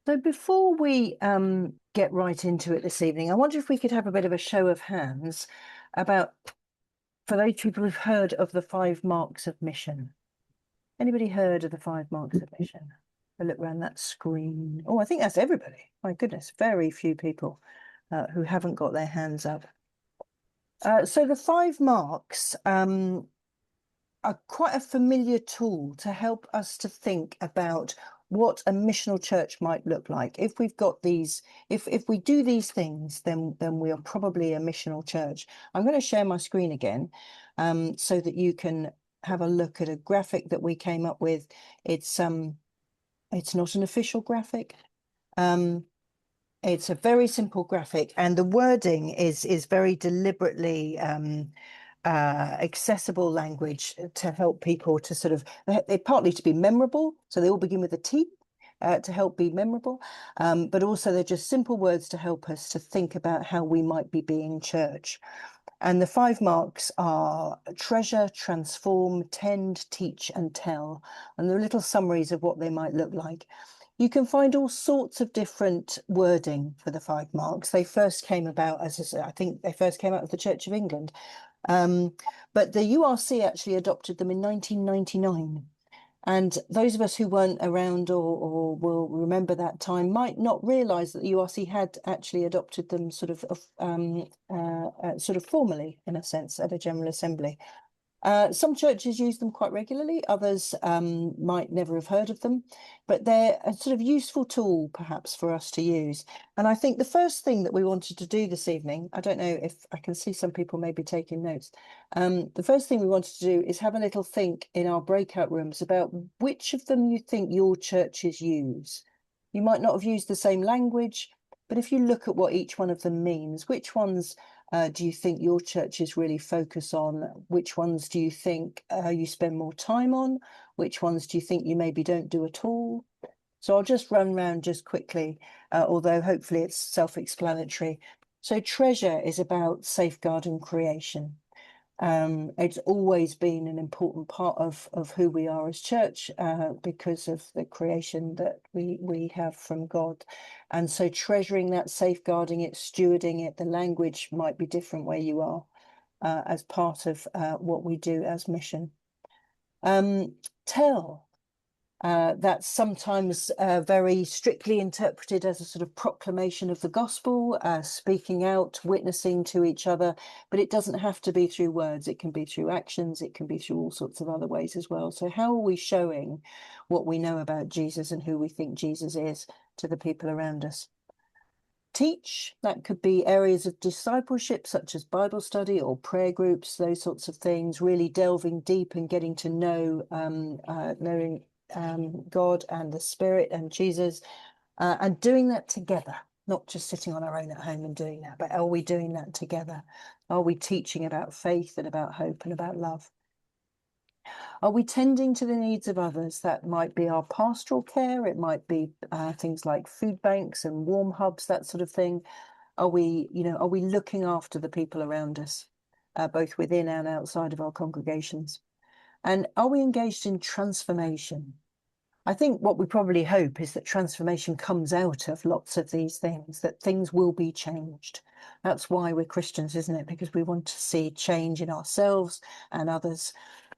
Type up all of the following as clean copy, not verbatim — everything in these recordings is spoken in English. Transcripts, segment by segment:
So before we get right into it this evening, I wonder if we could have a bit of a show of hands about, for those people who've heard of the 5 marks of mission. Anybody heard of the 5 marks of mission? I look around that screen. Oh, I think that's everybody. My goodness, very few people who haven't got their hands up. So the 5 marks are quite a familiar tool to help us to think about what a missional church might look like. If we've got these, if we do these things, then we are probably a missional church. I'm going to share my screen again, so that you can have a look at a graphic that we came up with. It's not an official graphic. It's a very simple graphic, and the wording is very deliberately accessible language to help people to sort of, they're partly to be memorable, so they all begin with a T. To help be memorable, but also they're just simple words to help us to think about how we might be being church. And the 5 marks are treasure, transform, tend, teach, and tell. And they're little summaries of what they might look like. You can find all sorts of different wording for the 5 marks. They first came about, as I said, I think they first came out of the Church of England. But the URC actually adopted them in 1999. And those of us who weren't around or will remember that time might not realise that the URC had actually adopted them sort of formally, in a sense, at a General Assembly. Some churches use them quite regularly, others might never have heard of them, but they're a sort of useful tool perhaps for us to use. And I think the first thing that we wanted to do this evening, I don't know if I can see some people maybe taking notes. The first thing we wanted to do is have a little think in our breakout rooms about which of them you think your churches use. You might not have used the same language, but if you look at what each one of them means, which ones do you think your churches really focus on? Which ones do you think you spend more time on? Which ones do you think you maybe don't do at all? So I'll just run around just quickly, although hopefully it's self-explanatory. So treasure is about safeguarding creation. It's always been an important part of who we are as church, because of the creation that we have from God. And so treasuring that, safeguarding it, stewarding it, the language might be different where you are, as part of what we do as mission. Tell. That's sometimes very strictly interpreted as a sort of proclamation of the gospel, speaking out, witnessing to each other, but it doesn't have to be through words. It can be through actions. It can be through all sorts of other ways as well. So how are we showing what we know about Jesus and who we think Jesus is to the people around us? Teach, that could be areas of discipleship such as Bible study or prayer groups, those sorts of things, really delving deep and getting to know, knowing God and the Spirit and Jesus, and doing that together, not just sitting on our own at home and doing that, but are we doing that together? Are we teaching about faith and about hope and about love? Are we tending to the needs of others? That might be our pastoral care. It might be things like food banks and warm hubs, that sort of thing. Are we looking after the people around us, both within and outside of our congregations? And are we engaged in transformation? I think what we probably hope is that transformation comes out of lots of these things, that things will be changed. That's why we're Christians, isn't it? Because we want to see change in ourselves and others,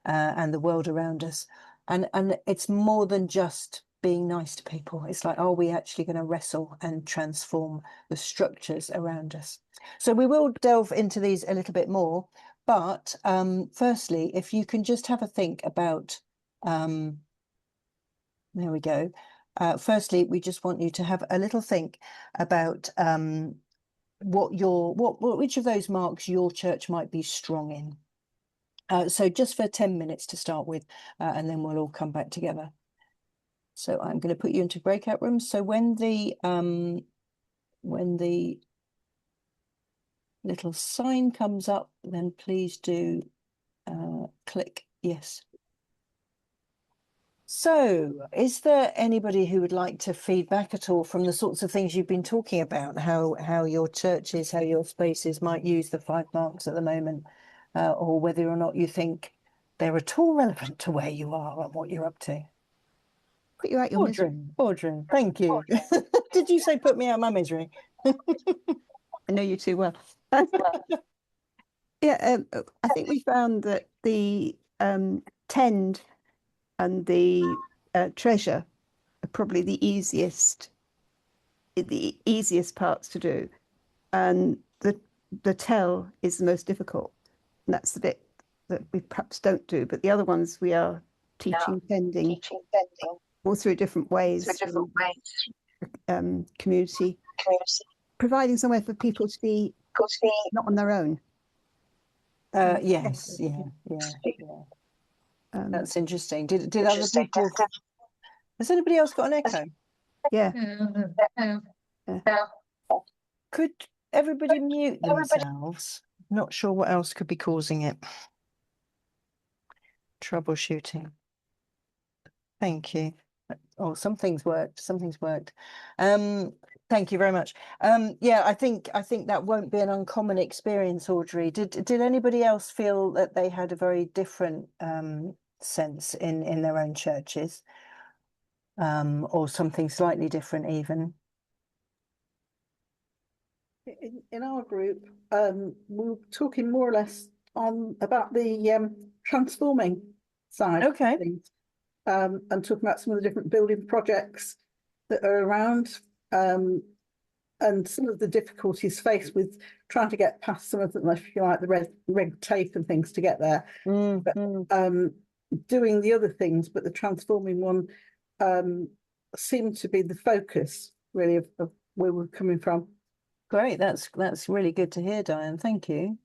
and the world around us. And it's more than just being nice to people. It's like, are we actually going to wrestle and transform the structures around us? So we will delve into these a little bit more. But firstly, if you can just have a think about, there we go. Firstly, we just want you to have a little think about which of those marks your church might be strong in. So just for 10 minutes to start with, and then we'll all come back together. So I'm going to put you into breakout rooms. So when the little sign comes up, then please do click yes. So, is there anybody who would like to feedback at all from the sorts of things you've been talking about, how your churches, how your spaces might use the 5 marks at the moment, or whether or not you think they're at all relevant to where you are and what you're up to? Put you out your misery. Audrey, thank you. Did you say put me out of my misery? I know you too well. Yeah, I think we found that the tend and the treasure are probably the easiest parts to do, and the tell is the most difficult. And that's the bit that we perhaps don't do, but the other ones we are teaching tending all through different ways, community, providing somewhere for people to be not on their own. Yes, yeah. That's interesting. Did other people? Has anybody else got an echo? Yeah. Could everybody mute themselves? Not sure what else could be causing it. Troubleshooting. Thank you. Oh, something's worked. Thank you very much. Yeah, I think that won't be an uncommon experience, Audrey. Did anybody else feel that they had a very different sense in their own churches? Or something slightly different even? In our group, we were talking more or less about the transforming side of Okay. things, and talking about some of the different building projects that are around, and some of the difficulties faced with trying to get past some of the, if you like, the red tape and things to get there. But doing the other things, but the transforming one seemed to be the focus really of where we're coming from. Great, that's really good to hear, Diane. Thank you.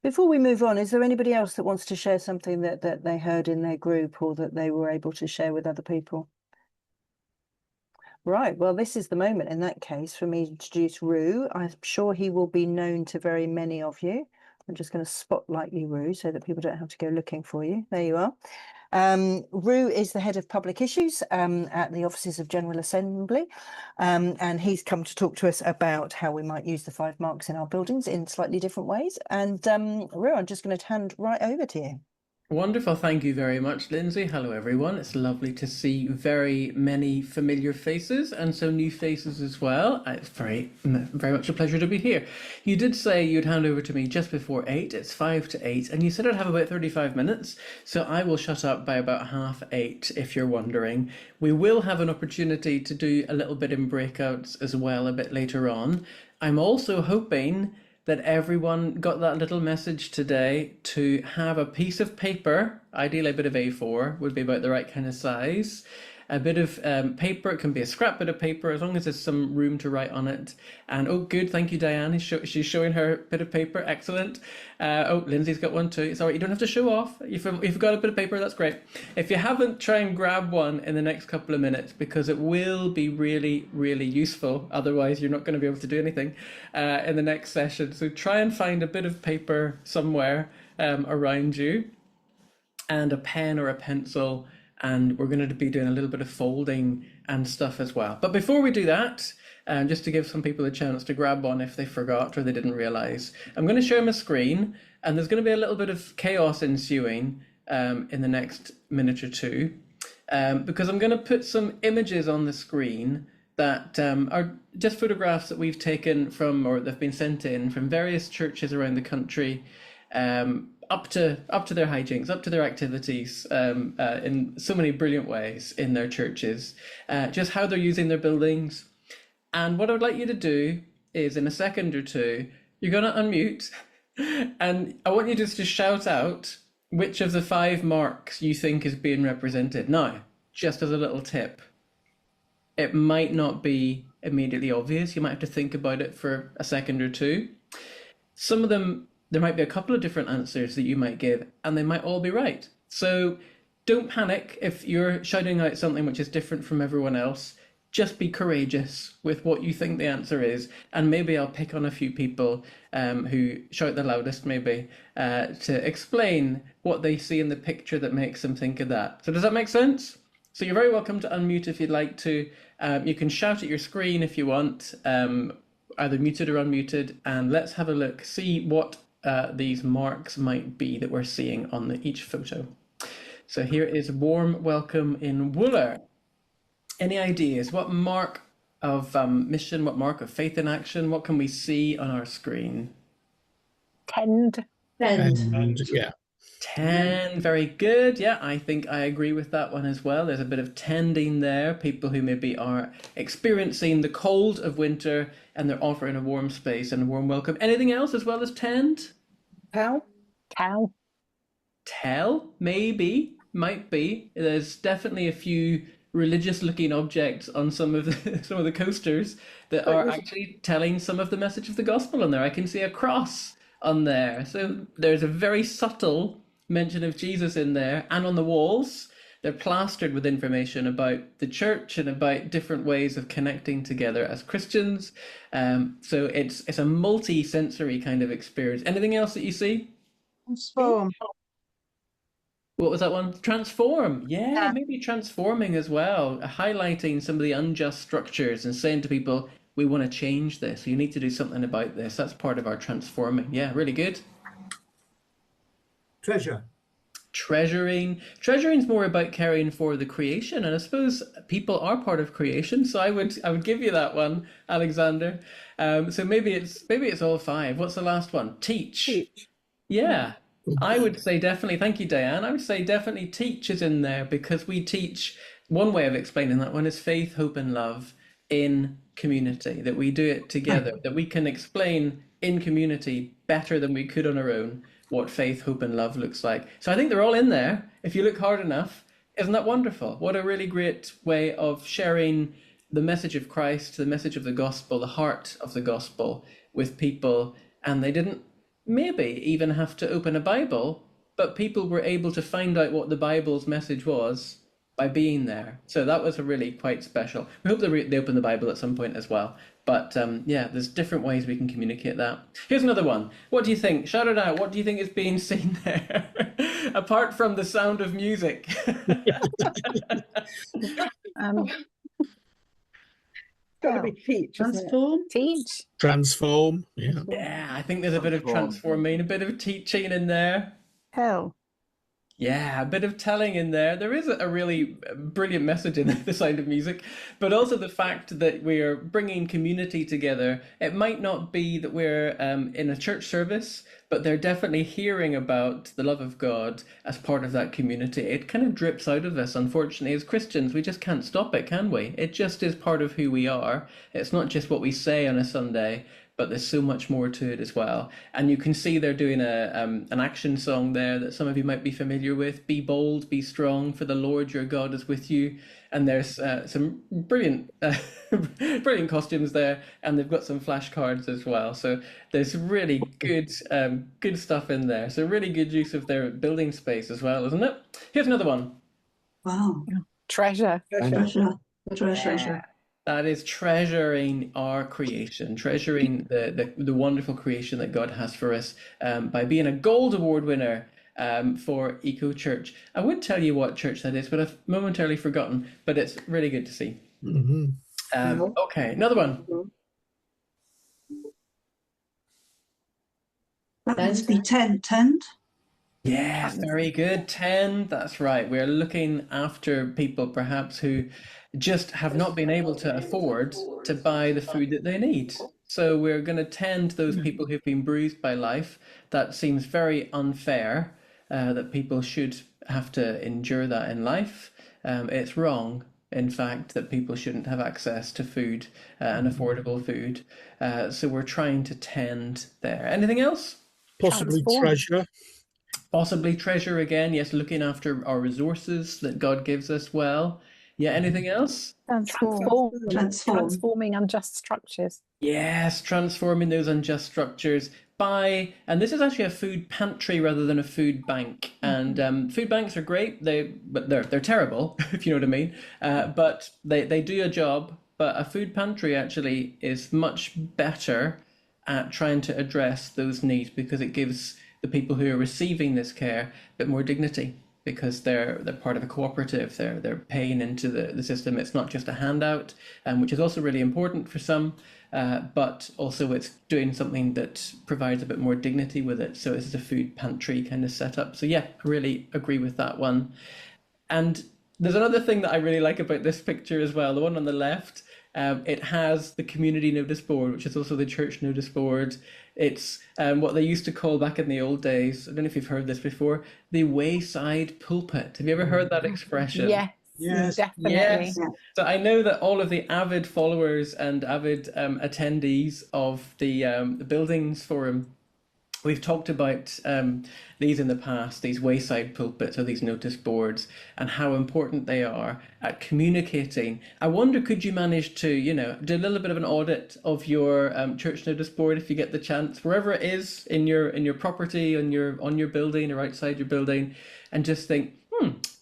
Before we move on, is there anybody else that wants to share something that they heard in their group or that they were able to share with other people? Right, well, this is the moment in that case for me to introduce Rue. I'm sure he will be known to very many of you. I'm just going to spotlight you, Rue, so that people don't have to go looking for you. There you are. Rue is the head of public issues at the Offices of General Assembly, and he's come to talk to us about how we might use the 5 marks in our buildings in slightly different ways. And Rue, I'm just going to hand right over to you. Wonderful. Thank you very much, Lindsay. Hello, everyone. It's lovely to see very many familiar faces and some new faces as well. It's very much a pleasure to be here. You did say you'd hand over to me just before 8. It's 5 to 8, and you said I'd have about 35 minutes. So I will shut up by about 7:30 if you're wondering. We will have an opportunity to do a little bit in breakouts as well a bit later on. I'm also hoping that everyone got that little message today to have a piece of paper, ideally a bit of A4 would be about the right kind of size. A bit of paper, it can be a scrap bit of paper as long as there's some room to write on it. And oh, good, thank you, Diane. She's showing her bit of paper, excellent. Oh, Lindsay's got one too. It's all right, you don't have to show off. If you've got a bit of paper, that's great. If you haven't, try and grab one in the next couple of minutes because it will be really, really useful. Otherwise, you're not going to be able to do anything in the next session. So try and find a bit of paper somewhere around you and a pen or a pencil. And we're going to be doing a little bit of folding and stuff as well. But before we do that, just to give some people a chance to grab one if they forgot or they didn't realize, I'm going to share my screen, and there's going to be a little bit of chaos ensuing in the next minute or two, because I'm going to put some images on the screen that are just photographs that we've taken from, or they've been sent in from various churches around the country, up to their hijinks, up to their activities in so many brilliant ways in their churches, just how they're using their buildings. And what I would like you to do is in a second or two, you're going to unmute and I want you just to shout out which of the 5 marks you think is being represented. Now, just as a little tip, it might not be immediately obvious. You might have to think about it for a second or two. Some of them, there might be a couple of different answers that you might give, and they might all be right. So don't panic if you're shouting out something which is different from everyone else. Just be courageous with what you think the answer is, and maybe I'll pick on a few people who shout the loudest maybe to explain what they see in the picture that makes them think of that. So does that make sense? So you're very welcome to unmute if you'd like to. You can shout at your screen if you want, either muted or unmuted, and let's have a look, see what these marks might be that we're seeing on each photo. So here is warm welcome in Wooler. Any ideas? What mark of mission, what mark of faith in action, what can we see on our screen? Tend. And yeah, 10, very good. Yeah, I think I agree with that one as well. There's a bit of tending there. People who maybe are experiencing the cold of winter and they're offering a warm space and a warm welcome. Anything else as well as tend? How? Cow. Tell, maybe, might be. There's definitely a few religious-looking objects on some of some of the coasters that are actually telling some of the message of the gospel on there. I can see a cross on there. So there's a very subtle mention of Jesus in there, and on the walls, they're plastered with information about the church and about different ways of connecting together as Christians. So it's a multi-sensory kind of experience. Anything else that you see? Transform. What was that one? Transform. Yeah, maybe transforming as well, highlighting some of the unjust structures and saying to people, we want to change this. You need to do something about this. That's part of our transforming. Yeah, really good. treasure. Treasuring. Treasuring's more about caring for the creation, and I suppose people are part of creation. So I would give you that one, Alexander. So maybe it's all five. What's the last one? Teach. Yeah, I would say definitely. Thank you, Diane. I would say definitely teach is in there because we teach. One way of explaining that one is faith, hope, and love in community. That we do it together. That we can explain in community better than we could on our own what faith, hope, and love looks like. So I think they're all in there if you look hard enough. Isn't that wonderful? What a really great way of sharing the message of Christ, the message of the gospel, the heart of the gospel with people. And they didn't maybe even have to open a Bible, but people were able to find out what the Bible's message was by being there. So that was a really quite special. We hope they open the Bible at some point as well. But yeah, there's different ways we can communicate that. Here's another one. What do you think? Shout it out. What do you think is being seen there? Apart from the sound of music. Got to be teach. Transform. Teach. Transform. Yeah. Yeah, I think there's a bit of transforming, a bit of teaching in there. Tell. Yeah, a bit of telling in there. There is a really brilliant message in the sound of music, but also the fact that we're bringing community together. It might not be that we're in a church service, but they're definitely hearing about the love of God as part of that community. It kind of drips out of us, unfortunately. As Christians, we just can't stop it, can we? It just is part of who we are. It's not just what we say on a Sunday, but there's so much more to it as well. And you can see they're doing an action song there that some of you might be familiar with. Be bold, be strong, for the Lord your God is with you. And there's some brilliant brilliant costumes there, and they've got some flashcards as well. So there's really good good stuff in there. So really good use of their building space as well, isn't it? Here's another one. Wow. Treasure. Treasure. That is treasuring our creation, treasuring the wonderful creation that God has for us by being a Gold Award winner for Eco Church. I would tell you what church that is, but I've momentarily forgotten. But it's really good to see. Okay, another one. That must be tend. Yeah, very good. 10, that's right. We're looking after people perhaps who just have not been able to afford to buy the food that they need. So we're going to tend those people who've been bruised by life. That seems very unfair, that people should have to endure that in life. It's wrong, in fact, that people shouldn't have access to food and affordable food. So we're trying to tend there. Anything else? Possibly Transform. treasure. Possibly treasure again. Yes, looking after our resources that God gives us well. Yeah, anything else? Transform. Transform. Transforming unjust structures. Yes, transforming those unjust structures by, and this is actually a food pantry rather than a food bank. And food banks are great, but they're terrible, if you know what I mean. But they do a job. But a food pantry actually is much better at trying to address those needs because it gives the people who are receiving this care a bit more dignity because they're part of a cooperative. They're paying into the system. It's not just a handout, which is also really important for some, but also it's doing something that provides a bit more dignity with it. So it's a food pantry kind of setup. So yeah, I really agree with that one. And There's another thing that I really like about this picture as well. The one on the left, it has the community notice board, which is also the church notice board. It's what they used to call back in the old days. I don't know if you've heard this before, the wayside pulpit. Have you ever heard that expression? Yes, Yes. definitely. Yes. Yeah. So I know that all of the avid followers and avid attendees of the Buildings Forum, we've talked about these in the past, these wayside pulpits or these notice boards, and how important they are at communicating. I wonder, could you manage to, do a little bit of an audit of your church notice board if you get the chance, wherever it is in your property, on your building or outside your building, and just think,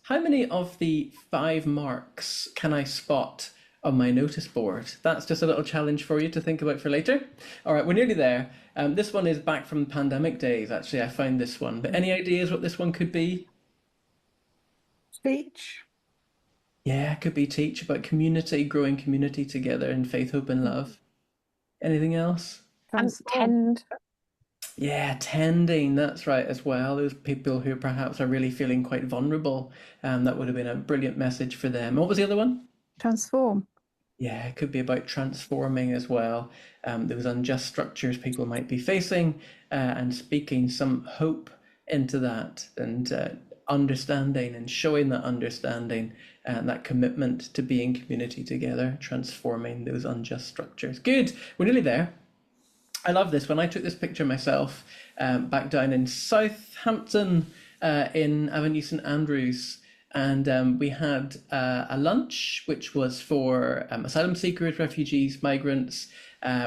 how many of the 5 marks can I spot on my notice board? That's just a little challenge for you to think about for later. All right, we're nearly there. This one is back from pandemic days, actually. I found this one. But any ideas what this one could be? Speech. Yeah, it could be teach about community, growing community together in faith, hope, and love. Anything else? And tend. Yeah, tending, that's right as well. Those people who perhaps are really feeling quite vulnerable. That would have been a brilliant message for them. What was the other one? Transform. Yeah, it could be about transforming as well. Those unjust structures people might be facing, and speaking some hope into that, and understanding and showing that understanding and that commitment to being community together, transforming those unjust structures. Good, we're nearly there. I love this one. I took this picture myself back down in Southampton in Avenue St Andrews. And we had a lunch, which was for asylum seekers, refugees, migrants.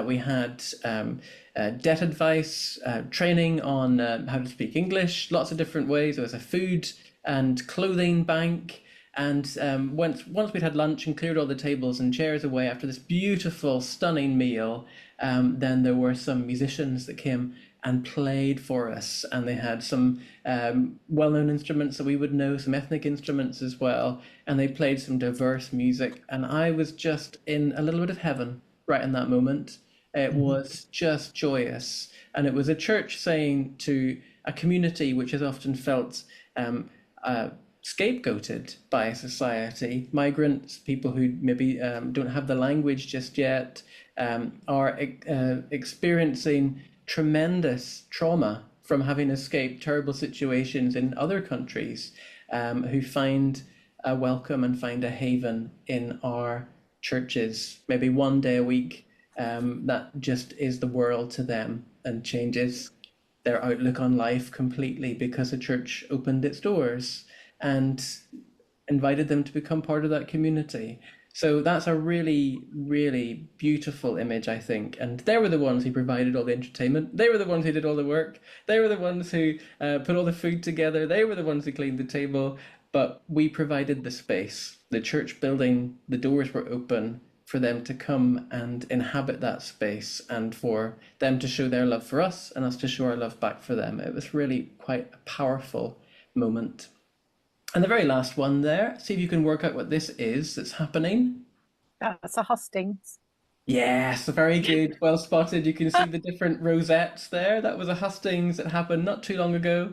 We had debt advice, training on how to speak English, lots of different ways. There was a food and clothing bank. And once we'd had lunch and cleared all the tables and chairs away after this beautiful, stunning meal, then there were some musicians that came and played for us, and they had some well-known instruments that we would know, some ethnic instruments as well, and they played some diverse music, and I was just in a little bit of heaven right in that moment. It was just joyous, and it was a church saying to a community which has often felt scapegoated by society, migrants, people who maybe don't have the language just yet, are experiencing tremendous trauma from having escaped terrible situations in other countries, who find a welcome and find a haven in our churches, maybe one day a week. That just is the world to them and changes their outlook on life completely, because the church opened its doors and invited them to become part of that community. So that's a really, really beautiful image, I think. And they were the ones who provided all the entertainment. They were the ones who did all the work. They were the ones who put all the food together. They were the ones who cleaned the table. But we provided the space. The church building, the doors were open for them to come and inhabit that space, and for them to show their love for us and us to show our love back for them. It was really quite a powerful moment. And the very last one there, see if you can work out what this is that's happening. That's a hustings. Yes, very good. Well spotted. You can see the different rosettes there. That was a hustings that happened not too long ago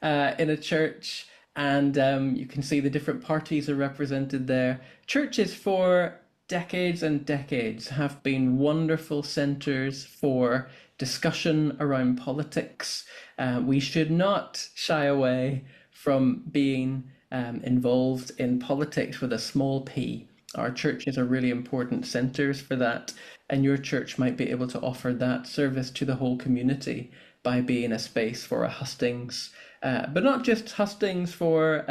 in a church. And you can see the different parties are represented there. Churches for decades and decades have been wonderful centres for discussion around politics. We should not shy away from being involved in politics with a small p. Our churches are really important centres for that, and your church might be able to offer that service to the whole community by being a space for a hustings. But not just hustings for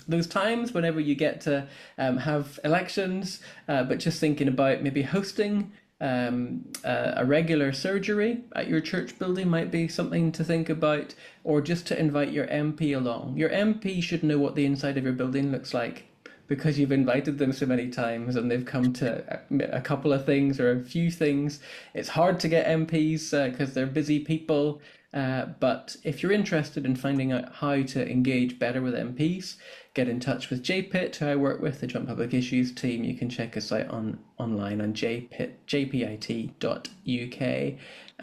those times whenever you get to have elections, but just thinking about maybe hosting a regular surgery at your church building might be something to think about, or just to invite your MP along. Your MP should know what the inside of your building looks like, because you've invited them so many times and they've come to a couple of things or a few things. It's hard to get MPs because they're busy people. But if you're interested in finding out how to engage better with MPs, get in touch with JPIT, who I work with, the Joint Public Issues team. You can check us out online on jpit.uk.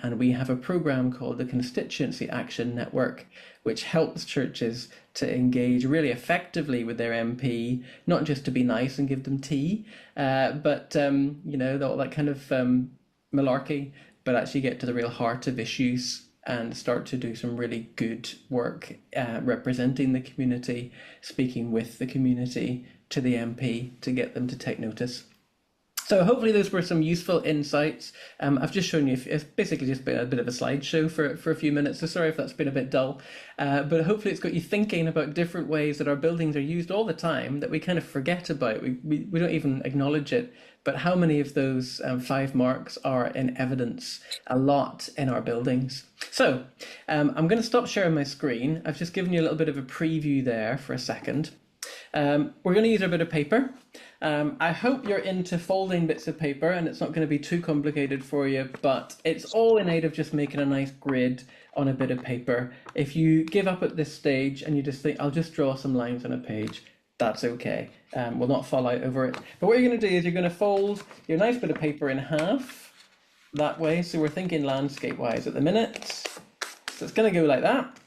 And we have a program called the Constituency Action Network, which helps churches to engage really effectively with their MP, not just to be nice and give them tea, but all that kind of malarkey, but actually get to the real heart of issues and start to do some really good work representing the community, speaking with the community to the MP to get them to take notice. So hopefully those were some useful insights. I've just shown you, it's basically just been a bit of a slideshow for a few minutes, so sorry if that's been a bit dull, but hopefully it's got you thinking about different ways that our buildings are used all the time that we kind of forget about. We don't even acknowledge it, but how many of those 5 marks are in evidence a lot in our buildings. So I'm going to stop sharing my screen. I've just given you a little bit of a preview there for a second. We're going to use a bit of paper. I hope you're into folding bits of paper and it's not going to be too complicated for you, but it's all in aid of just making a nice grid on a bit of paper. If you give up at this stage and you just think, I'll just draw some lines on a page, that's okay. We'll not fall out over it. But what you're going to do is you're going to fold your nice bit of paper in half that way. So we're thinking landscape wise at the minute. So it's going to go like that.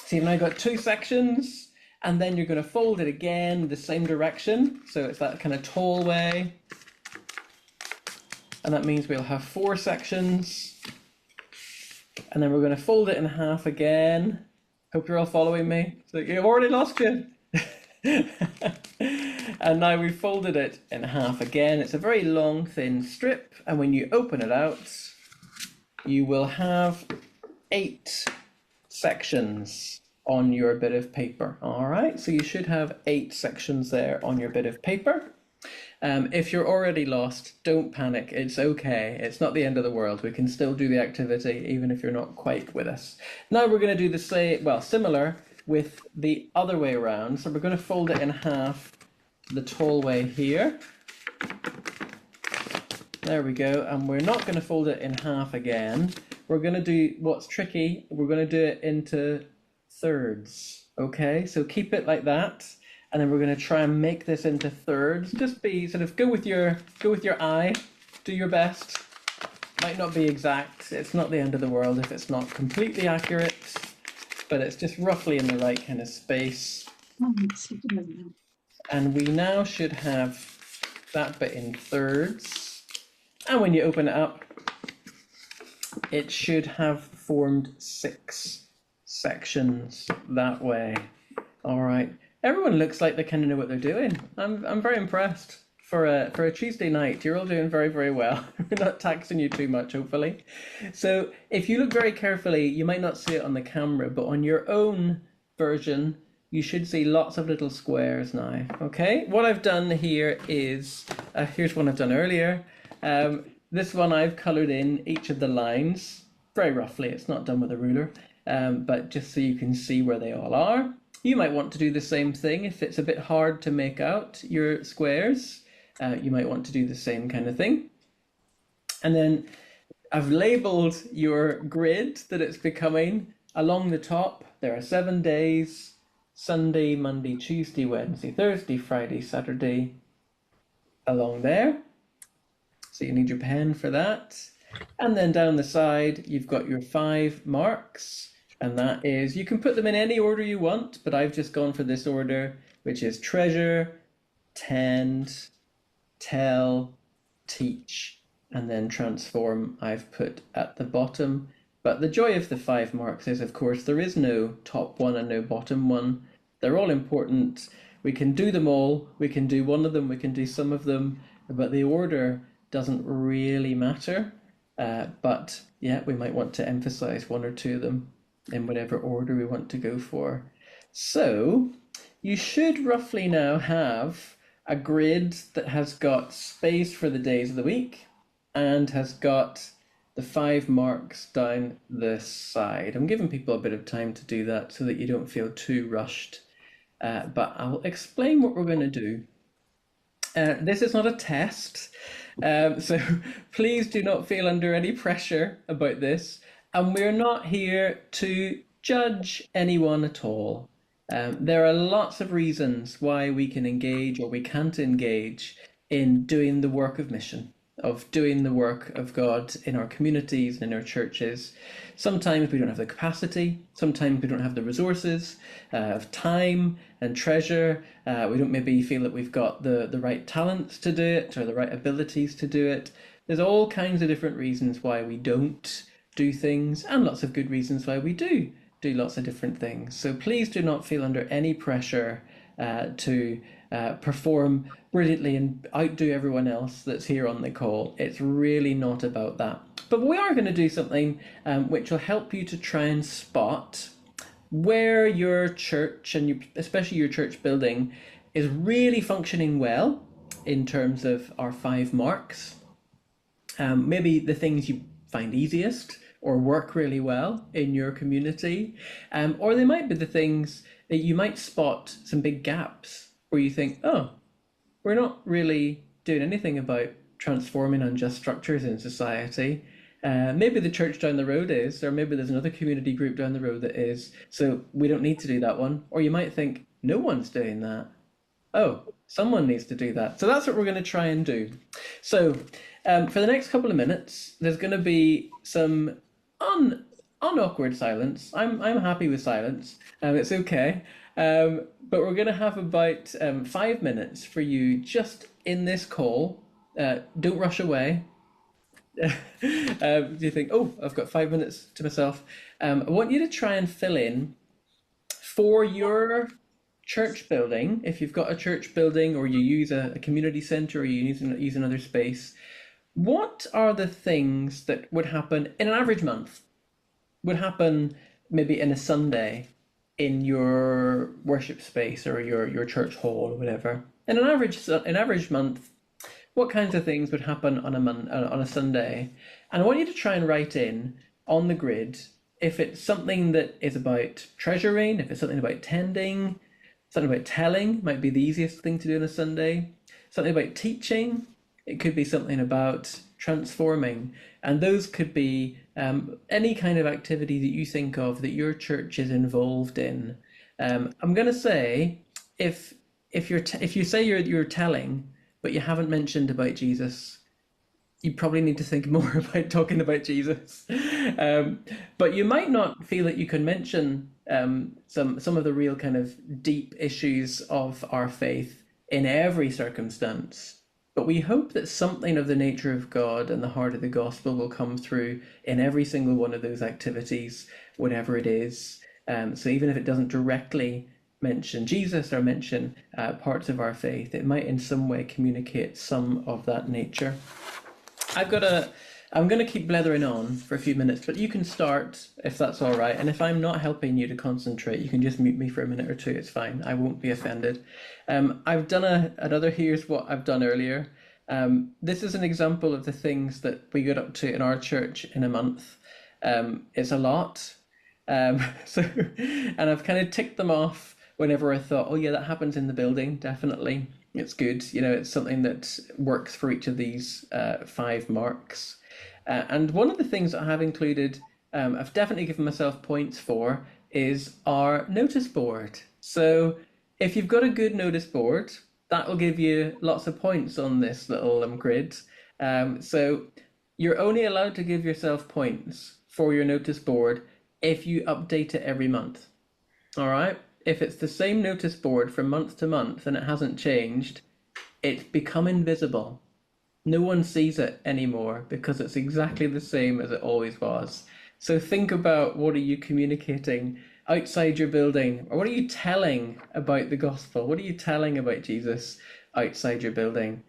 So you've now got 2 sections. And then you're going to fold it again the same direction. So it's that kind of tall way. And that means we'll have 4 sections. And then we're going to fold it in half again. Hope you're all following me. So you've already lost you. And now we've folded it in half again. It's a very long, thin strip. And when you open it out, you will have 8 sections on your bit of paper. All right, so you should have 8 sections there on your bit of paper. If you're already lost, don't panic. It's okay. It's not the end of the world. We can still do the activity even if you're not quite with us. Now we're going to do the same, well, similar with the other way around. So we're going to fold it in half the tall way here. There we go. And we're not going to fold it in half again. We're going to do what's tricky. We're going to do it into thirds. Okay, so keep it like that, and then we're going to try and make this into thirds. Just be sort of go with your eye, do your best. Might not be exact. It's not the end of the world if it's not completely accurate, but it's just roughly in the right kind of space. And we now should have that bit in thirds, and when you open it up, it should have formed 6 sections that way. All right, everyone looks like they kind of know what they're doing. I'm very impressed for a Tuesday night. You're all doing very, very well. We're not taxing you too much, hopefully. So if you look very carefully, you might not see it on the camera, but on your own version you should see lots of little squares now. Okay, what I've done here is here's one I've done earlier. This one I've colored in each of the lines very roughly. It's not done with a ruler. But just so you can see where they all are. You might want to do the same thing if it's a bit hard to make out your squares. You might want to do the same kind of thing. And then I've labeled your grid that it's becoming. Along the top, there are 7 days: Sunday, Monday, Tuesday, Wednesday, Thursday, Friday, Saturday, along there. So you need your pen for that. And then down the side, you've got your 5 marks. And that is, you can put them in any order you want, but I've just gone for this order, which is treasure, tend, tell, teach, and then transform I've put at the bottom. But the joy of the 5 marks is, of course, there is no top one and no bottom one. They're all important. We can do them all. We can do one of them. We can do some of them. But the order doesn't really matter. But yeah, we might want to emphasize 1 or 2 of them in whatever order we want to go for. So you should roughly now have a grid that has got space for the days of the week and has got the 5 marks down this side. I'm giving people a bit of time to do that so that you don't feel too rushed. But I'll explain what we're going to do. This is not a test, so please do not feel under any pressure about this. And we're not here to judge anyone at all. There are lots of reasons why we can engage or we can't engage in doing the work of mission, of doing the work of God in our communities and in our churches. Sometimes we don't have the capacity, sometimes we don't have the resources of time and treasure. We don't maybe feel that we've got the right talents to do it or the right abilities to do it. There's all kinds of different reasons why we don't do things, and lots of good reasons why we do lots of different things. So please do not feel under any pressure to perform brilliantly and outdo everyone else that's here on the call. It's really not about that. But we are going to do something which will help you to try and spot where your church, and especially your church building, is really functioning well in terms of our 5 marks. Maybe the things you find easiest or work really well in your community, or they might be the things that you might spot some big gaps where you think, oh, we're not really doing anything about transforming unjust structures in society. Maybe the church down the road is, or maybe there's another community group down the road that is, so we don't need to do that one. Or you might think, no one's doing that. Oh, someone needs to do that. So that's what we're going to try and do. So for the next couple of minutes, there's going to be some unawkward silence. I'm happy with silence. It's okay. But we're going to have about 5 minutes for you just in this call. Don't rush away. Do you think, oh, I've got 5 minutes to myself? I want you to try and fill in for your church building. If you've got a church building, or you use a community centre, or you use another space, what are the things that would happen in an average month, would happen maybe in a Sunday in your worship space or your church hall or whatever? In an average month, what kinds of things would happen on a Sunday? And I want you to try and write in on the grid if it's something that is about treasuring, if it's something about tending, something about telling might be the easiest thing to do on a Sunday, something about teaching. It could be something about transforming, and those could be any kind of activity that you think of that your church is involved in. I'm going to say, if you say you're telling, but you haven't mentioned about Jesus, you probably need to think more about talking about Jesus. But you might not feel that you can mention some of the real kind of deep issues of our faith in every circumstance. But we hope that something of the nature of God and the heart of the gospel will come through in every single one of those activities, whatever it is. So even if it doesn't directly mention Jesus or mention parts of our faith, it might in some way communicate some of that nature. I'm going to keep blethering on for a few minutes, but you can start if that's all right. And if I'm not helping you to concentrate, you can just mute me for a minute or two. It's fine. I won't be offended. I've done another here's what I've done earlier. This is an example of the things that we get up to in our church in a month. It's a lot. And I've kind of ticked them off whenever I thought, oh yeah, that happens in the building. Definitely. It's good. It's something that works for each of these 5 marks. And one of the things that I have included, I've definitely given myself points for, is our notice board. So if you've got a good notice board, that will give you lots of points on this little grid. So you're only allowed to give yourself points for your notice board if you update it every month. All right? If it's the same notice board from month to month and it hasn't changed, it's become invisible. No one sees it anymore because it's exactly the same as it always was. So think about, what are you communicating outside your building? Or what are you telling about the gospel? What are you telling about Jesus outside your building?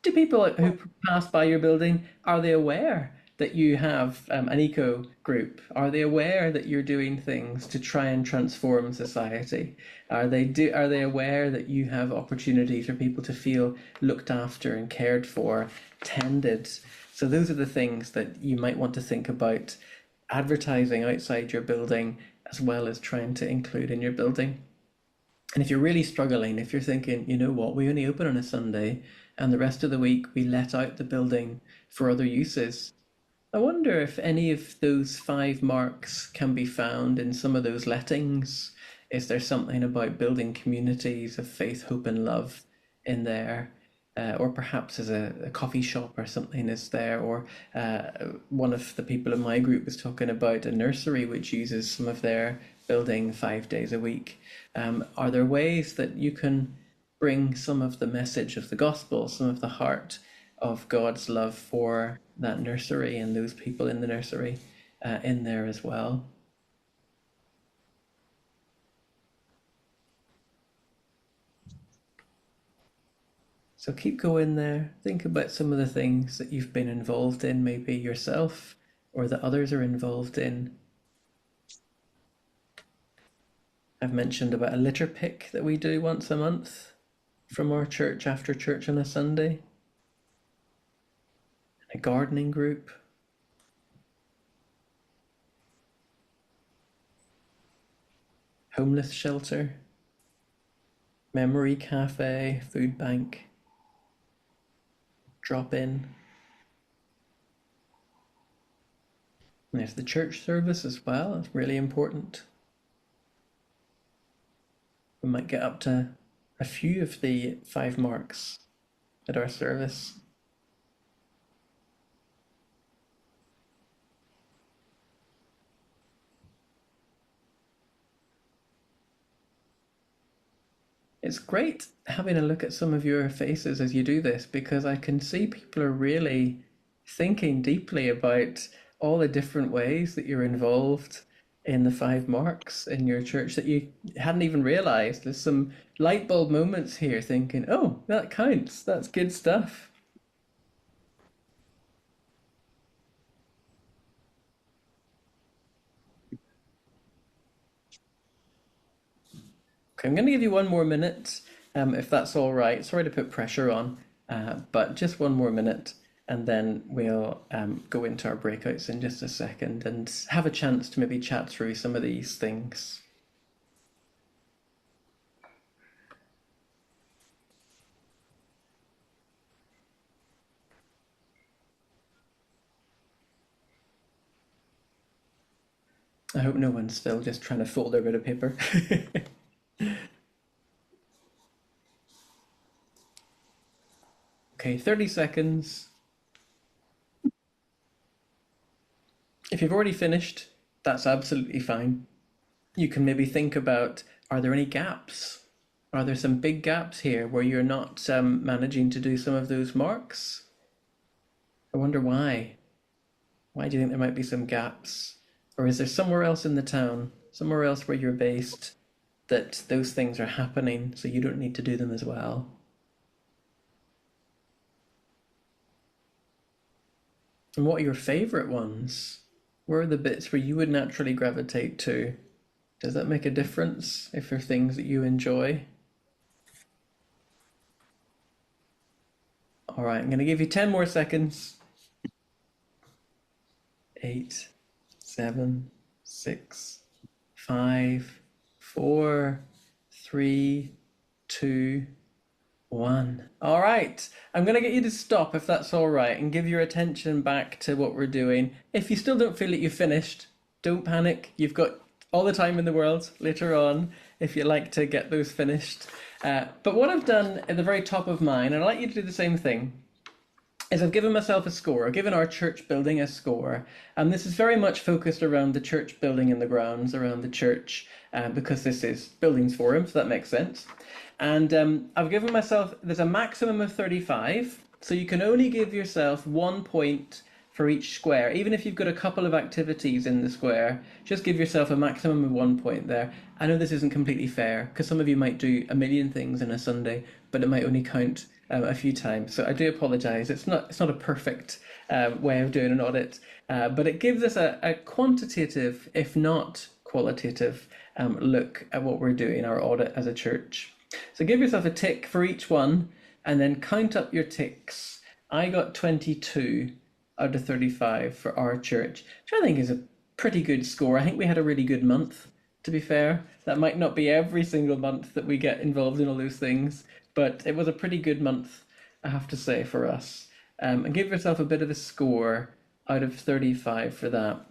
Do people who pass by your building, are they aware that you have an eco group? Are they aware that you're doing things to try and transform society? Are they aware that you have opportunities for people to feel looked after and cared for, tended? So those are the things that you might want to think about advertising outside your building, as well as trying to include in your building. And if you're really struggling, if you're thinking, you know what, we only open on a Sunday and the rest of the week we let out the building for other uses, I wonder if any of those 5 marks can be found in some of those lettings. Is there something about building communities of faith, hope, and love in there? Or perhaps as a coffee shop or something is there, or one of the people in my group was talking about a nursery which uses some of their building 5 days a week. Are there ways that you can bring some of the message of the gospel, some of the heart of God's love for that nursery and those people in the nursery in there as well? So keep going there. Think about some of the things that you've been involved in, maybe yourself or that others are involved in. I've mentioned about a litter pick that we do once a month from our church after church on a Sunday. A gardening group. Homeless shelter. Memory cafe, food bank. Drop in. And there's the church service as well. It's really important. We might get up to a few of the 5 marks at our service. It's great having a look at some of your faces as you do this, because I can see people are really thinking deeply about all the different ways that you're involved in the 5 marks in your church that you hadn't even realized. There's some light bulb moments here thinking, oh, that counts. That's good stuff. Okay, I'm going to give you 1 more minute, if that's all right. Sorry to put pressure on, but just 1 more minute, and then we'll go into our breakouts in just a second and have a chance to maybe chat through some of these things. I hope no one's still just trying to fold their bit of paper. Okay, 30 seconds. If you've already finished, that's absolutely fine. You can maybe think about, are there any gaps? Are there some big gaps here where you're not managing to do some of those marks? I wonder why. Why do you think there might be some gaps? Or is there somewhere else in the town, somewhere else where you're based, that those things are happening so you don't need to do them as well? And what are your favourite ones? Where are the bits where you would naturally gravitate to? Does that make a difference if they're things that you enjoy? All right, I'm going to give you 10 more seconds. 8, 7, 6, 5, 4, 3, 2, 1. All right, I'm going to get you to stop if that's all right and give your attention back to what we're doing. If you still don't feel that you've finished, don't panic. You've got all the time in the world later on if you like to get those finished. But what I've done at the very top of mine, and I'd like you to do the same thing, is I've given myself a score. I've given our church building a score. And this is very much focused around the church building and the grounds around the church, because this is Buildings Forum, so that makes sense. And I've given myself, there's a maximum of 35, so you can only give yourself 1 point for each square. Even if you've got a couple of activities in the square, just give yourself a maximum of 1 point there. I know this isn't completely fair, because some of you might do a million things in a Sunday, but it might only count a few times. So I do apologise. It's not a perfect way of doing an audit, but it gives us a quantitative, if not qualitative, look at what we're doing, our audit as a church. So give yourself a tick for each one and then count up your ticks. I got 22 out of 35 for our church, which I think is a pretty good score. I think we had a really good month, to be fair. That might not be every single month that we get involved in all those things, but it was a pretty good month, I have to say, for us. And give yourself a bit of a score out of 35 for that.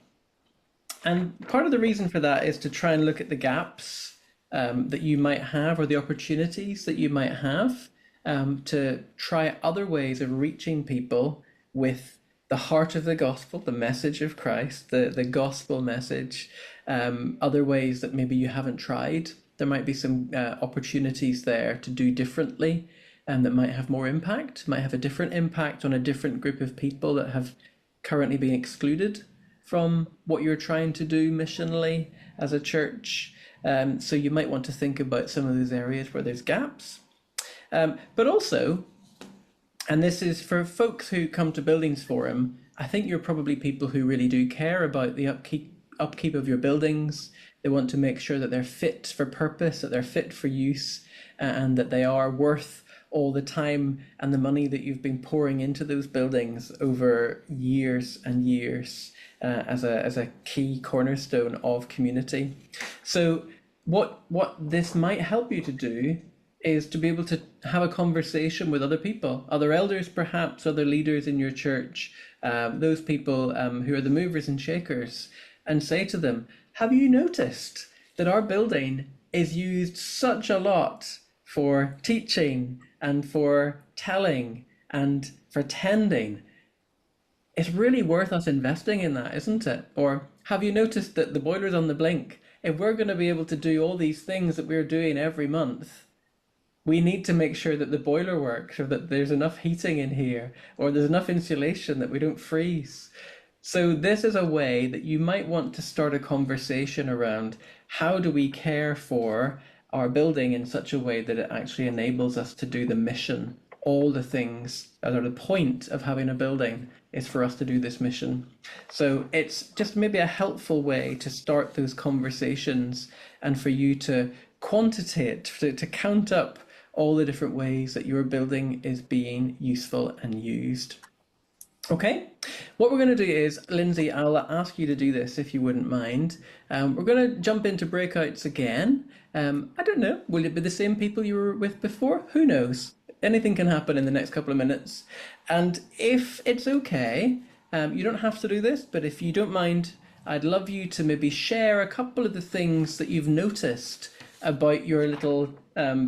And part of the reason for that is to try and look at the gaps that you might have, or the opportunities that you might have, to try other ways of reaching people with the heart of the gospel, the message of Christ, the gospel message, other ways that maybe you haven't tried. There might be some opportunities there to do differently, and that might have more impact, might have a different impact on a different group of people that have currently been excluded from what you're trying to do missionally as a church. So you might want to think about some of those areas where there's gaps. But also, and this is for folks who come to Buildings Forum, I think you're probably people who really do care about the upkeep of your buildings. They want to make sure that they're fit for purpose, that they're fit for use, and that they are worth all the time and the money that you've been pouring into those buildings over years and years, as a key cornerstone of community. So what this might help you to do is to be able to have a conversation with other people, other elders perhaps, other leaders in your church, those people who are the movers and shakers, and say to them, have you noticed that our building is used such a lot for teaching and for telling and for tending? It's really worth us investing in that, isn't it? Or have you noticed that the boiler's on the blink? If we're going to be able to do all these things that we're doing every month, we need to make sure that the boiler works, or that there's enough heating in here, or there's enough insulation that we don't freeze. So this is a way that you might want to start a conversation around, how do we care for our building in such a way that it actually enables us to do the mission? All the things that are the point of having a building is for us to do this mission. So it's just maybe a helpful way to start those conversations, and for you to quantitate, to count up all the different ways that your building is being useful and used. Okay, what we're going to do is, Lindsey, I'll ask you to do this if you wouldn't mind. We're going to jump into breakouts again. I don't know, will it be the same people you were with before? Who knows? Anything can happen in the next couple of minutes. And if it's okay, you don't have to do this, but if you don't mind, I'd love you to maybe share a couple of the things that you've noticed about your little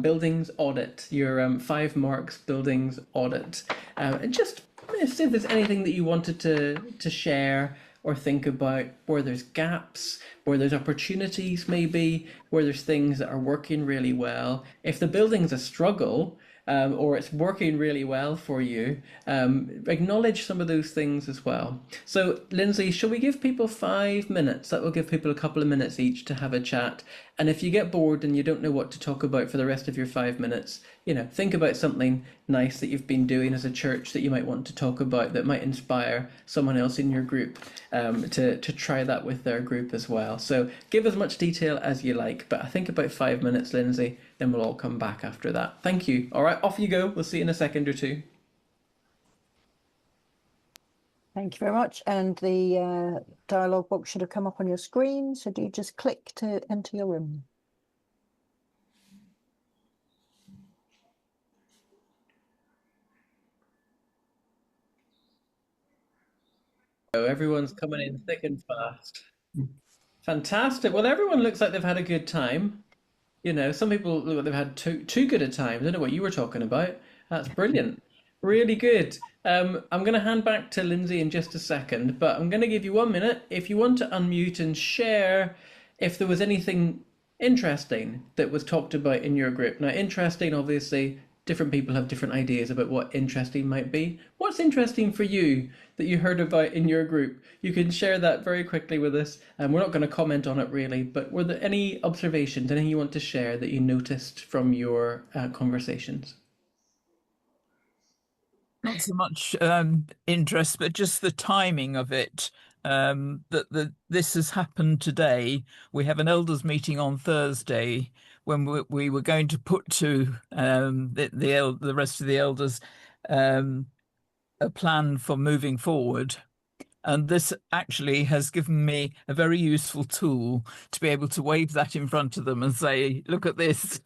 buildings audit, your 5 marks buildings audit. And just see if there's anything that you wanted to share or think about, where there's gaps, where there's opportunities maybe, where there's things that are working really well. If the building's a struggle, or it's working really well for you, acknowledge some of those things as well. So, Lindsey, shall we give people 5 minutes? That will give people a couple of minutes each to have a chat. And if you get bored and you don't know what to talk about for the rest of your 5 minutes, think about something nice that you've been doing as a church that you might want to talk about, that might inspire someone else in your group to try that with their group as well. So give as much detail as you like, but I think about 5 minutes, Lindsey, then we'll all come back after that. Thank you. All right, off you go. We'll see you in a second or two. Thank you very much. And the dialogue box should have come up on your screen. So do just click to enter your room. So everyone's coming in thick and fast. Fantastic. Well, everyone looks like they've had a good time. Some people look like they've had too good a time. I don't know what you were talking about. That's brilliant. Really good. I'm going to hand back to Lindsey in just a second, but I'm going to give you 1 minute. If you want to unmute and share if there was anything interesting that was talked about in your group. Now, interesting, obviously, different people have different ideas about what interesting might be. What's interesting for you that you heard about in your group? You can share that very quickly with us. And we're not going to comment on it really, but were there any observations, anything you want to share that you noticed from your conversations? Not so much interest, but just the timing of it. This has happened today. We have an elders meeting on Thursday when we were going to put to the rest of the elders a plan for moving forward. And this actually has given me a very useful tool to be able to wave that in front of them and say, look at this.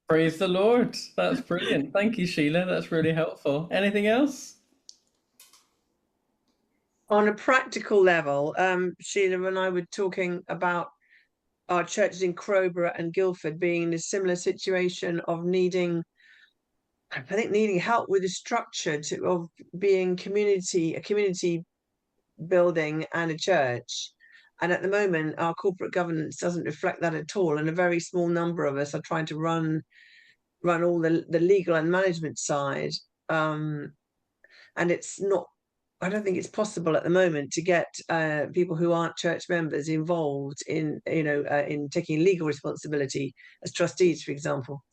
Praise the Lord. That's brilliant. Thank you, Sheila. That's really helpful. Anything else? On a practical level, Sheila and I were talking about our churches in Crowborough and Guildford being in a similar situation of needing help with the structure of being a community building and a church. And at the moment, our corporate governance doesn't reflect that at all. And a very small number of us are trying to run all the legal and management side. And it's not, I don't think it's possible at the moment to get people who aren't church members involved in, in taking legal responsibility as trustees, for example.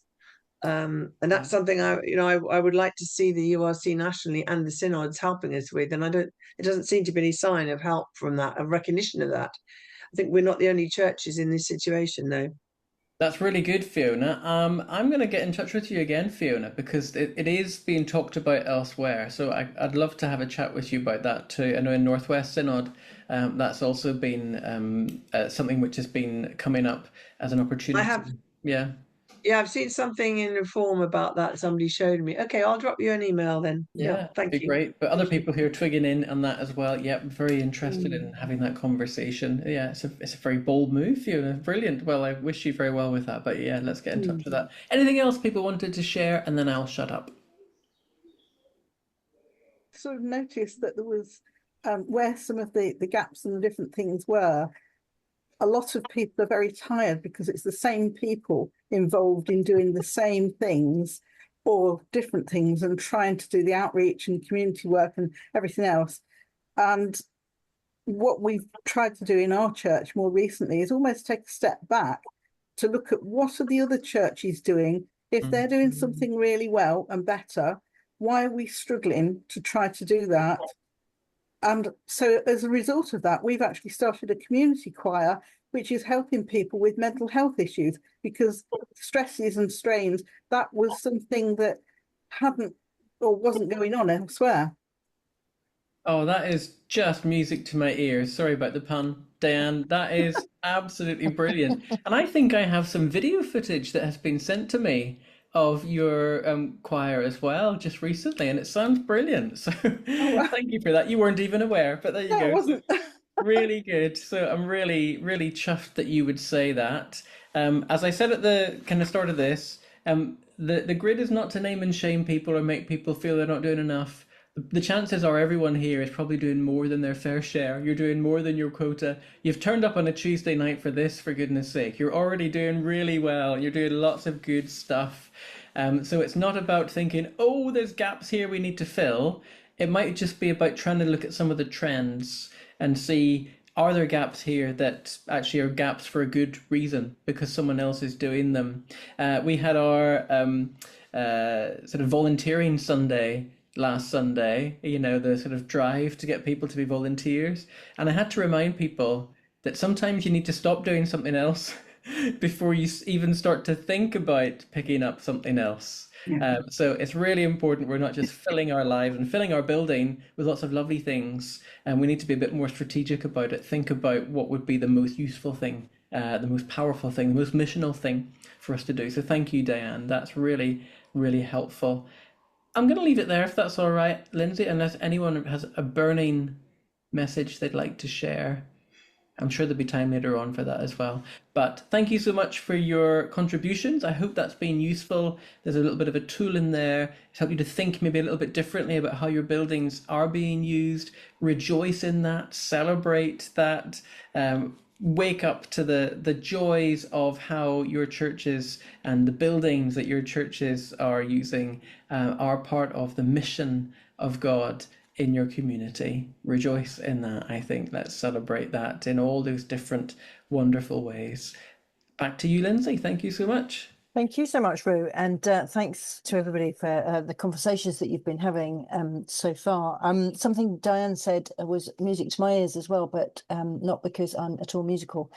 And that's something I would like to see the URC nationally and the synods helping us with. And it doesn't seem to be any sign of help from that, of recognition of that. I think we're not the only churches in this situation, though. That's really good, Fiona. I'm going to get in touch with you again, Fiona, because it is being talked about elsewhere. So I'd love to have a chat with you about that too. I know in Northwest Synod, that's also been something which has been coming up as an opportunity. I have. Yeah. Yeah, I've seen something in Reform about that. Somebody showed me. Okay, I'll drop you an email then. Yeah, thank you. Great. But other people who are twigging in on that as well, yeah, very interested in having that conversation. Yeah, it's a very bold move, Fiona. Brilliant. Well, I wish you very well with that. But yeah, let's get in touch with that. Anything else people wanted to share, and then I'll shut up. Sort of noticed that there was where some of the gaps and the different things were. A lot of people are very tired because it's the same people involved in doing the same things or different things and trying to do the outreach and community work and everything else. And what we've tried to do in our church more recently is almost take a step back to look at what are the other churches doing. If they're doing something really well and better, why are we struggling to try to do that? And so as a result of that, we've actually started a community choir, which is helping people with mental health issues, because stresses and strains, that was something that hadn't or wasn't going on elsewhere. Oh, that is just music to my ears. Sorry about the pun, Diane. That is absolutely brilliant. And I think I have some video footage that has been sent to me of your choir as well just recently, and it sounds brilliant. So thank you for that. You weren't even aware, but there you go. It wasn't. Really good. So I'm really, really chuffed that you would say that. As I said at the kind of start of this, the grid is not to name and shame people or make people feel they're not doing enough. The chances are everyone here is probably doing more than their fair share. You're doing more than your quota. You've turned up on a Tuesday night for this, for goodness sake. You're already doing really well. You're doing lots of good stuff. So it's not about thinking, oh, there's gaps here we need to fill. It might just be about trying to look at some of the trends and see, are there gaps here that actually are gaps for a good reason because someone else is doing them. We had our sort of volunteering Sunday last Sunday, the sort of drive to get people to be volunteers. And I had to remind people that sometimes you need to stop doing something else before you even start to think about picking up something else. Yeah. So it's really important we're not just filling our lives and filling our building with lots of lovely things, and we need to be a bit more strategic about it. Think about what would be the most useful thing, the most powerful thing, the most missional thing for us to do. So thank you, Diane. That's really, really helpful. I'm going to leave it there if that's all right, Lindsey, unless anyone has a burning message they'd like to share. I'm sure there'll be time later on for that as well. But thank you so much for your contributions. I hope that's been useful. There's a little bit of a tool in there. It's helped you to think maybe a little bit differently about how your buildings are being used. Rejoice in that, celebrate that, wake up to the joys of how your churches and the buildings that your churches are using are part of the mission of God in your community. Rejoice in that, I think. Let's celebrate that in all those different wonderful ways. Back to you, Lindsey. Thank you so much. Thank you so much, Rue, and thanks to everybody for the conversations that you've been having so far. Something Diane said was music to my ears as well, but not because I'm at all musical,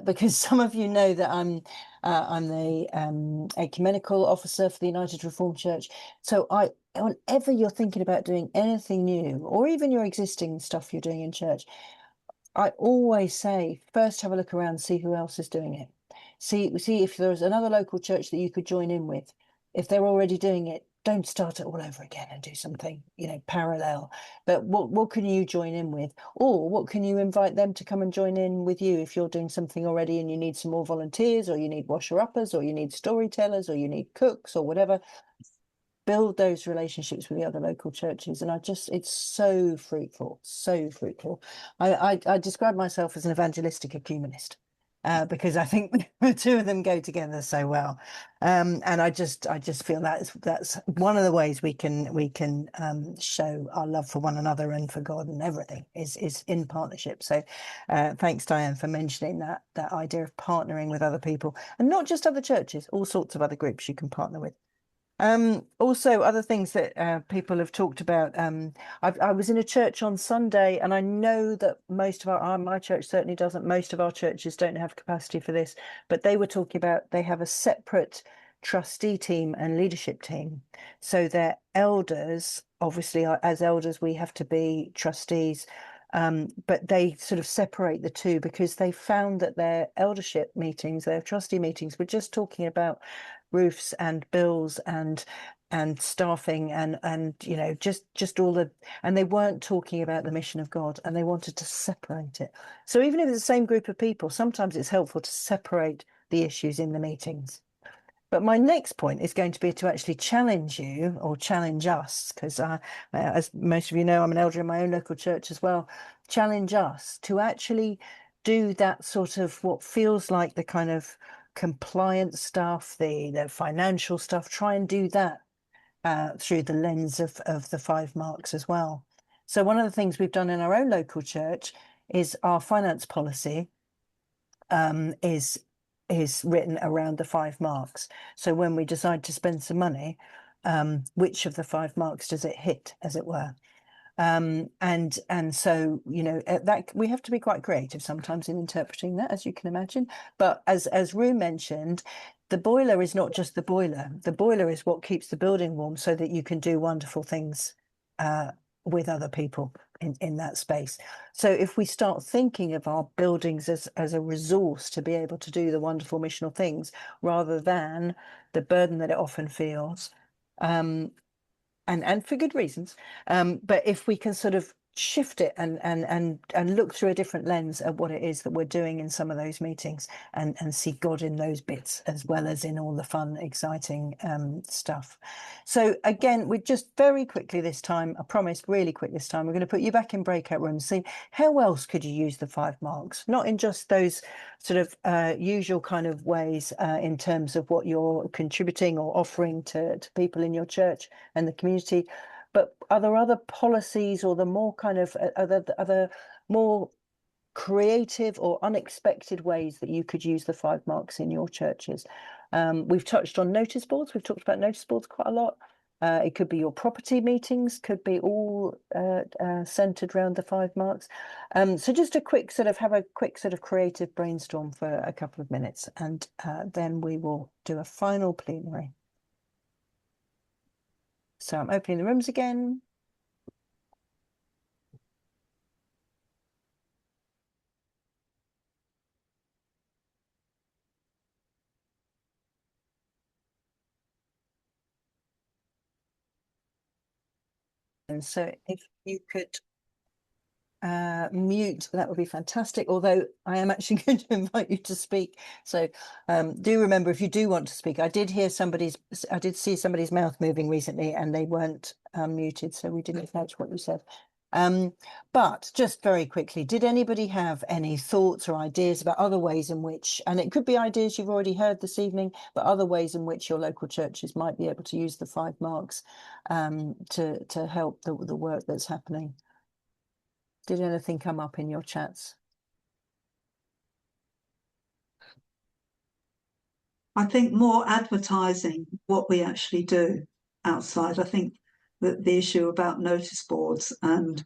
because some of you know that I'm the ecumenical officer for the United Reformed Church. So whenever you're thinking about doing anything new, or even your existing stuff you're doing in church, I always say, first have a look around, see who else is doing it. See if there's another local church that you could join in with. If they're already doing it, don't start it all over again and do something, you know, parallel. But what can you join in with? Or what can you invite them to come and join in with you if you're doing something already and you need some more volunteers, or you need washer-uppers, or you need storytellers, or you need cooks, or whatever. Build those relationships with the other local churches, and it's so fruitful, so fruitful. I describe myself as an evangelistic ecumenist, because I think the two of them go together so well. And I just feel that's one of the ways we can show our love for one another and for God and everything is in partnership. So thanks, Diane, for mentioning that idea of partnering with other people, and not just other churches, all sorts of other groups you can partner with. Also, other things that people have talked about. I was in a church on Sunday, and I know that most of my church certainly doesn't. Most of our churches don't have capacity for this, but they were talking about they have a separate trustee team and leadership team. So their elders, obviously, as elders, we have to be trustees. But they sort of separate the two because they found that their eldership meetings, their trustee meetings, were just talking about roofs and bills and staffing and you know, just all the, and they weren't talking about the mission of God, and they wanted to separate it. So even if it's the same group of people, sometimes it's helpful to separate the issues in the meetings. But my next point is going to be to actually challenge you, or challenge us, because as most of you know, I'm an elder in my own local church as well. Challenge us to actually do that sort of what feels like the kind of compliance stuff, the financial stuff. Try and do that through the lens of the 5 marks as well. So one of the things we've done in our own local church is our finance policy is written around the 5 marks. So when we decide to spend some money, which of the 5 marks does it hit, as it were? And so, you know, that we have to be quite creative sometimes in interpreting that, as you can imagine. But as Rue mentioned, the boiler is not just the boiler. The boiler is what keeps the building warm so that you can do wonderful things with other people in that space. So if we start thinking of our buildings as a resource to be able to do the wonderful missional things, rather than the burden that it often feels, and for good reasons, but if we can sort of shift it and look through a different lens at what it is that we're doing in some of those meetings, and see God in those bits as well as in all the fun, exciting stuff. So again, we just very quickly this time, I promised really quick this time, we're going to put you back in breakout rooms. See how else could you use the 5 marks, not in just those sort of usual kind of ways in terms of what you're contributing or offering to people in your church and the community, but are there other policies or the more kind of other more creative or unexpected ways that you could use the 5 marks in your churches? We've touched on notice boards. We've talked about notice boards quite a lot. It could be your property meetings, could be all centered around the 5 marks. So just have a quick sort of creative brainstorm for a couple of minutes, and then we will do a final plenary. So I'm opening the rooms again. And so if you could mute, that would be fantastic. Although I am actually going to invite you to speak. So do remember, if you do want to speak, I did see somebody's mouth moving recently and they weren't muted. So we didn't catch what you said. But just very quickly, did anybody have any thoughts or ideas about other ways in which, and it could be ideas you've already heard this evening, but other ways in which your local churches might be able to use the 5 marks to help the work that's happening? Did anything come up in your chats? I think more advertising what we actually do outside. I think that the issue about notice boards and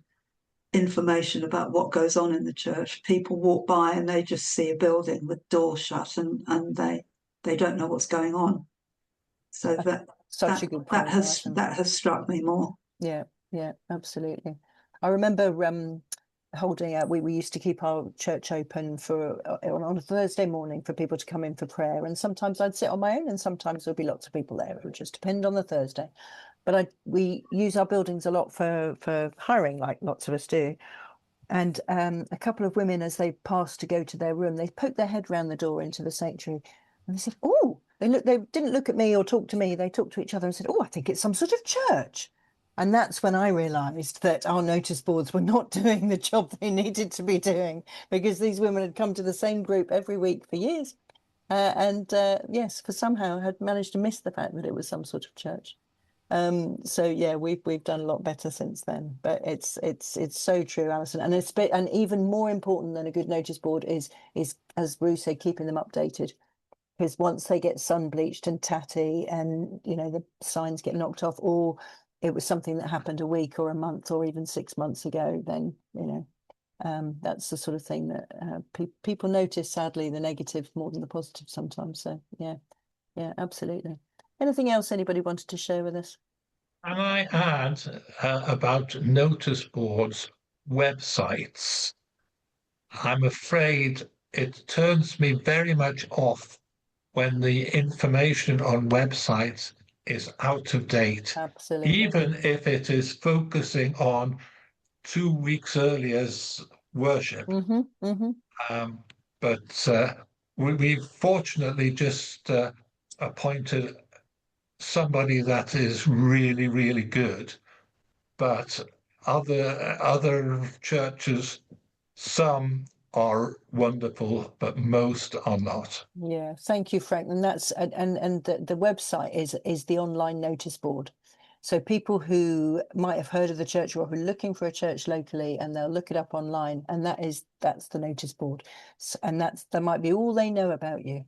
information about what goes on in the church, people walk by and they just see a building with doors shut and they don't know what's going on. So Such a good point, that has struck me more. Yeah, absolutely. I remember holding out, we used to keep our church open for on a Thursday morning for people to come in for prayer, and sometimes I'd sit on my own and sometimes there'd be lots of people there. It would just depend on the Thursday. but we use our buildings a lot for hiring, like lots of us do. And a couple of women, as they passed to go to their room, they poked their head round the door into the sanctuary, and they said, "Oh," they didn't look at me or talk to me. They talked to each other and said, "Oh, I think it's some sort of church." And that's when I realised that our notice boards were not doing the job they needed to be doing, because these women had come to the same group every week for years, and yes, for somehow had managed to miss the fact that it was some sort of church. So yeah, we've done a lot better since then, but it's so true, Alison, and and even more important than a good notice board is as Bruce said, keeping them updated, because once they get sun bleached and tatty, and the signs get knocked off, or it was something that happened a week or a month or even 6 months ago, then that's the sort of thing that people notice, sadly, the negative more than the positive sometimes. So yeah, absolutely. Anything else anybody wanted to share with us? Can I add about notice boards, websites? I'm afraid it turns me very much off when the information on websites is out of date, Absolutely. even if it is focusing on 2 weeks earlier's worship. But we've fortunately just appointed somebody that is really, really good. But other churches, some are wonderful, but most are not. Yeah, thank you, Frank. And that's and the website is the online notice board. So people who might have heard of the church or who are looking for a church locally, and they'll look it up online, and that's the notice board. And that might be all they know about you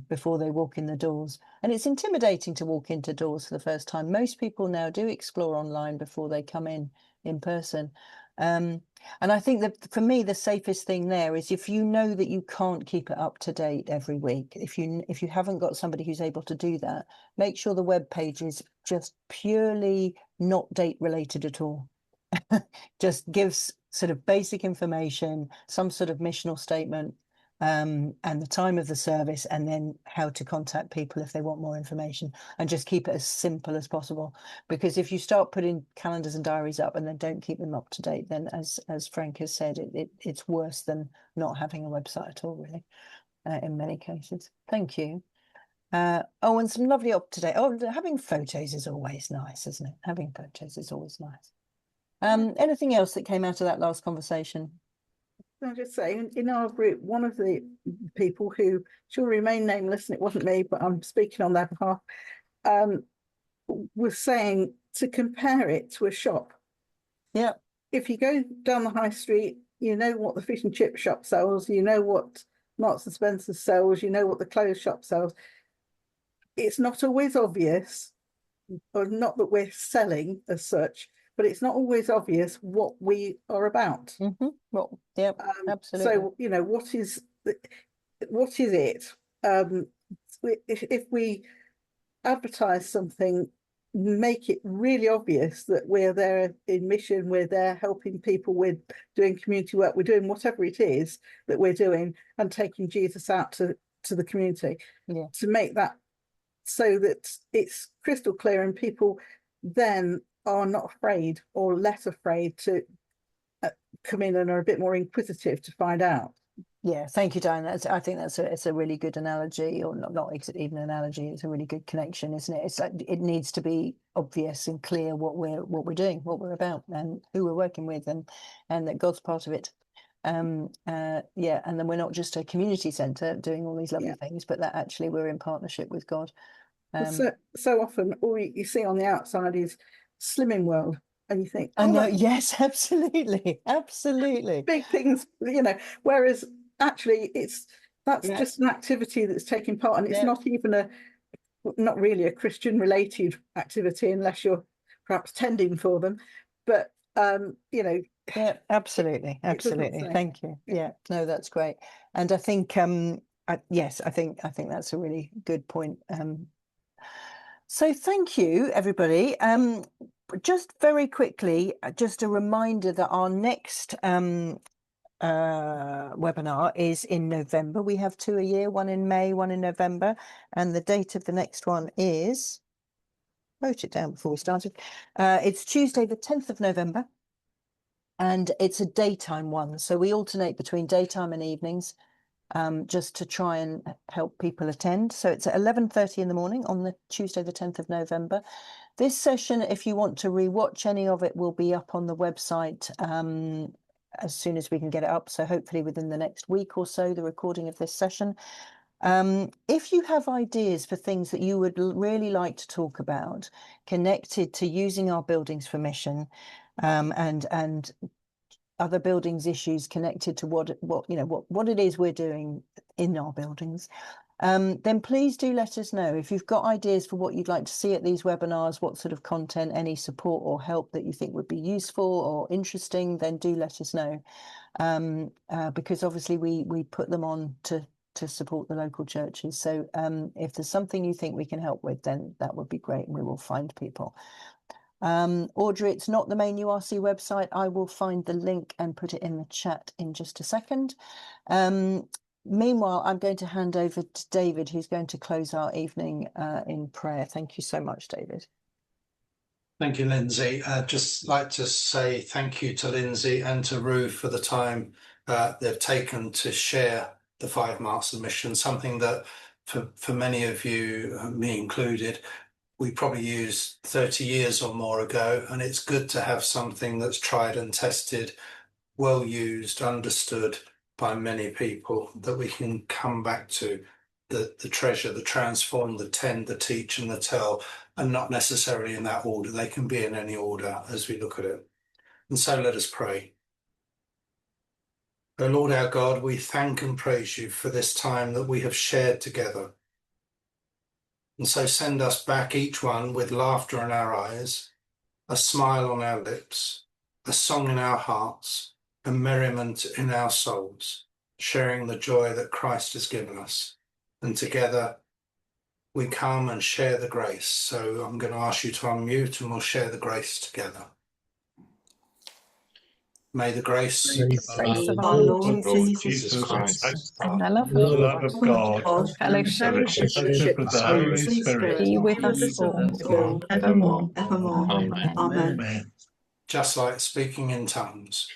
before they walk in the doors. And it's intimidating to walk into doors for the first time. Most people now do explore online before they come in person. And I think that for me, the safest thing there is if you know that you can't keep it up to date every week, if you haven't got somebody who's able to do that, make sure the web page is just purely not date related at all. Just gives sort of basic information, some sort of missional statement, and the time of the service, and then how to contact people if they want more information, and just keep it as simple as possible. Because if you start putting calendars and diaries up and then don't keep them up to date, then as Frank has said, it's worse than not having a website at all, really, in many cases. Thank you. Oh, and some lovely up to date. Oh, having photos is always nice, isn't it? Having photos is always nice. Anything else that came out of that last conversation? Can I just say, in our group, one of the people who shall remain nameless, and it wasn't me, but I'm speaking on their behalf, was saying to compare it to a shop. Yeah. If you go down the high street, you know what the fish and chip shop sells, you know what Marks and Spencer sells, you know what the clothes shop sells. It's not always obvious, or not that we're selling as such, but it's not always obvious what we are about. Well, yeah, absolutely. So, what is it? If we advertise something, make it really obvious that we're there in mission, we're there helping people, we're doing community work, we're doing whatever it is that we're doing, and taking Jesus out to the community. Yeah. To make that so that it's crystal clear, and people then are not afraid or less afraid to come in and are a bit more inquisitive to find out. Yeah, thank you, Diane. I think it's a really good analogy, or not even an analogy. It's a really good connection, isn't it? It's like it needs to be obvious and clear what we're doing, what we're about, and who we're working with, and that God's part of it. Yeah, and then we're not just a community centre doing all these lovely things, but that actually we're in partnership with God. So often all you see on the outside is Slimming World, and you think, I know, yes, absolutely, big things, whereas actually that's just an activity that's taking part, and it's not even not really a Christian related activity unless you're perhaps tending for them, but yeah, absolutely. Thank you. Yeah, no, that's great. And I think yes, I think that's a really good point. So thank you, everybody. Just very quickly, just a reminder that our next webinar is in November. We have 2 a year, one in May, one in November, and the date of the next one is wrote it down before we started. It's Tuesday, the 10th of November, and it's a daytime one. So we alternate between daytime and evenings, just to try and help people attend. So it's at 11:30 in the morning on the Tuesday, the 10th of November. This session, if you want to rewatch any of it, will be up on the website as soon as we can get it up. So hopefully within the next week or so, the recording of this session. If you have ideas for things that you would really like to talk about connected to using our buildings for mission, and other buildings issues connected to what it is we're doing in our buildings, then please do let us know. If you've got ideas for what you'd like to see at these webinars, what sort of content, any support or help that you think would be useful or interesting, then do let us know. Because obviously we put them on to support the local churches. So if there's something you think we can help with, then that would be great, and we will find people. Audrey, it's not the main URC website. I will find the link and put it in the chat in just a second. Meanwhile, I'm going to hand over to David, who's going to close our evening in prayer. Thank you so much, David. Thank you, Lindsay. Just like to say thank you to Lindsay and to Rue for the time they've taken to share the 5 marks of mission, something that for many of you, me included, we probably used 30 years or more ago, and it's good to have something that's tried and tested, well used, understood by many people, that we can come back to the treasure, the transform, the tend, the teach and the tell, and not necessarily in that order. They can be in any order as we look at it. And so let us pray. O Lord our God, we thank and praise you for this time that we have shared together. And so send us back, each one, with laughter in our eyes, a smile on our lips, a song in our hearts, and merriment in our souls, sharing the joy that Christ has given us. And together we come and share the grace. So I'm going to ask you to unmute and we'll share the grace together. May the grace Grace of Our Lord Jesus Christ, and the love the of love of God, fellowship fellowship of the Holy Spirit, be with us all evermore. Amen. Amen. Amen. just like speaking in tongues.